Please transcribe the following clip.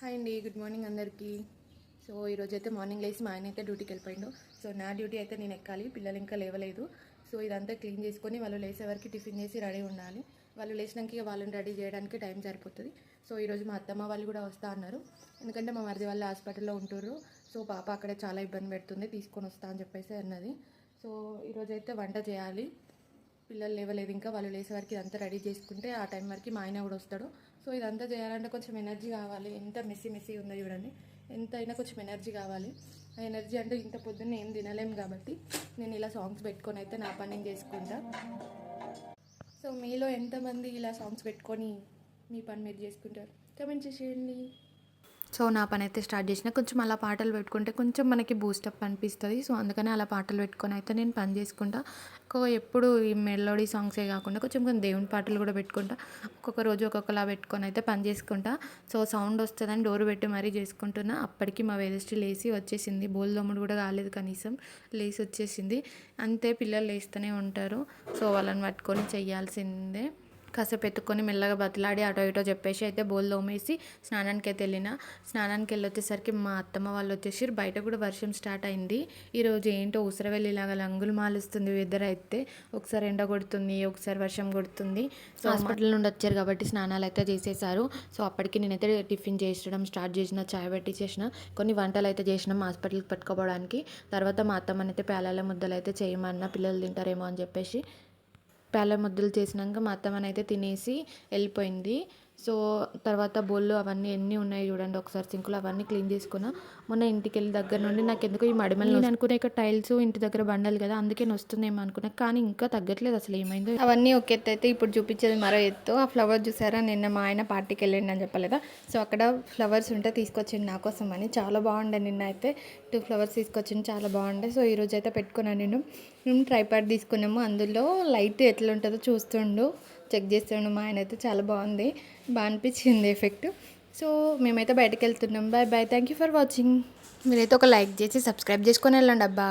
Hi అండి, good morning అందరికీ. So ఈరోజైతే మార్నింగ్ లేసి మా ఆయన అయితే డ్యూటీకి వెళ్ళిపోయిండు. సో నా డ్యూటీ అయితే నేను ఎక్కాలి, పిల్లలు ఇంకా లేవలేదు. సో ఇదంతా క్లీన్ చేసుకొని వాళ్ళు లేసే వరకు టిఫిన్ చేసి రెడీ ఉండాలి. వాళ్ళు లేచినాక ఇక వాళ్ళని రెడీ చేయడానికి టైం సరిపోతుంది. సో ఈరోజు మా అత్తమ్మ వాళ్ళు కూడా వస్తా అన్నారు, ఎందుకంటే మా మరిది వాళ్ళు హాస్పిటల్లో ఉంటుర్రు. సో పాప అక్కడే చాలా ఇబ్బంది పెడుతుంది, తీసుకొని వస్తా అని చెప్పేసి అన్నది. సో ఈరోజైతే వంట చేయాలి, పిల్లలు లేవలేదు ఇంకా, వాళ్ళు లేసే వరకు ఇదంతా రెడీ చేసుకుంటే ఆ టైం వరకు మా ఆయన కూడా వస్తాడు. సో ఇదంతా చేయాలంటే కొంచెం ఎనర్జీ కావాలి. ఎంత మెస్సీ ఉందో చూడండి, ఎంత అయినా కొంచెం ఎనర్జీ కావాలి. ఆ ఎనర్జీ అంటే ఇంత పొద్దున్న ఏం తినలేము కాబట్టి నేను ఇలా సాంగ్స్ పెట్టుకొని అయితే నా పని నేను చేసుకుంటా. సో మీలో ఎంతమంది ఇలా సాంగ్స్ పెట్టుకొని మీ పని మీరు చేసుకుంటారు, కమెంట్ చేసేయండి. సో నా పని అయితే స్టార్ట్ చేసిన, కొంచెం అలా పాటలు పెట్టుకుంటే కొంచెం మనకి బూస్టప్ అనిపిస్తుంది. సో అందుకని అలా పాటలు పెట్టుకొని అయితే నేను పని చేసుకుంటా. ఎప్పుడు ఈ మెలోడీ సాంగ్సే కాకుండా కొంచెం దేవుని పాటలు కూడా పెట్టుకుంటా. ఒక్కొక్క రోజు ఒక్కొక్కలా పెట్టుకొని అయితే పని చేసుకుంటా. సో సౌండ్ వస్తుందని డోర్ పెట్టి మరీ చేసుకుంటున్నా. అప్పటికి మా వేదశ్రీ లేచి వచ్చేసింది, బోల్ దమ్ముడు కూడా కాలేదు కనీసం, లేచి వచ్చేసింది. అంతే, పిల్లలు లేస్తూనే ఉంటారు. సో వాళ్ళని పట్టుకొని చెయ్యాల్సిందే. కాసేపు ఎత్తుకొని మెల్లగా బతిలాడి అటో ఇటో చెప్పేసి అయితే బోల్ తోమేసి స్నానానికి అయితే వెళ్ళిన. స్నానానికి వెళ్ళొచ్చేసరికి మా అత్తమ్మ వాళ్ళు వచ్చేసి, బయట కూడా వర్షం స్టార్ట్ అయింది. ఈరోజు ఏంటో ఉసరవెల్లిలాగా లంగులు మాలుస్తుంది వెదర్ అయితే. ఒకసారి ఎండ కొడుతుంది, ఒకసారి వర్షం కొడుతుంది. సో హాస్పిటల్ నుండి వచ్చారు కాబట్టి స్నానాలు అయితే చేసేసారు. సో అప్పటికి నేనైతే టిఫిన్ చేసడం స్టార్ట్ చేసిన, చాయ్ పెట్టి చేసిన, కొన్ని వంటలు అయితే చేసినాం హాస్పిటల్కి పట్టుకోవడానికి. తర్వాత మా అత్తమ్మనైతే పేలాల ముద్దలు అయితే చేయమన్నా, పిల్లలు తింటారేమో అని చెప్పేసి. పేల ముద్దలు చేసినాక మా అత్తమ్మనైతే తినేసి వెళ్ళిపోయింది. సో తర్వాత బోళ్ళు అవన్నీ ఎన్ని ఉన్నాయి చూడండి ఒకసారి, సింకులు అవన్నీ క్లీన్ చేసుకున్నా. మొన్న ఇంటికి వెళ్ళి దగ్గర నుండి నాకు ఎందుకు ఈ మడిమలు, నేను అనుకునే ఇక్కడ టైల్స్ ఇంటి దగ్గర బండలు కదా అందుకే వస్తుందేమో అనుకున్నా, కానీ ఇంకా తగ్గట్లేదు అసలు ఏమైందో. అవన్నీ ఒక ఎత్తు అయితే ఇప్పుడు చూపించేది మరో ఎత్తు. ఆ ఫ్లవర్ చూసారా, నిన్న మా ఆయన పార్టీకి వెళ్ళండి అని చెప్పలేదా. సో అక్కడ ఫ్లవర్స్ ఉంటే తీసుకొచ్చింది నా కోసం అని, చాలా బాగుండే. నిన్న అయితే 2 ఫ్లవర్స్ తీసుకొచ్చింది, చాలా బాగుండే. సో ఈరోజు అయితే పెట్టుకున్నాను నేను. ట్రైపాడ్ తీసుకున్నాము, అందులో లైట్ ఎట్లా ఉంటుందో చూస్తుండు, చెక్ చేస్తుండు మా ఆయన అయితే. చాలా బాగుంది, బాగా అనిపించింది ఎఫెక్ట్. సో మేమైతే బయటకు వెళ్తున్నాం. Bye bye, thank you for watching. మీరైతే ఒక లైక్ చేసి సబ్స్క్రైబ్ చేసుకొని వెళ్ళండి అబ్బా.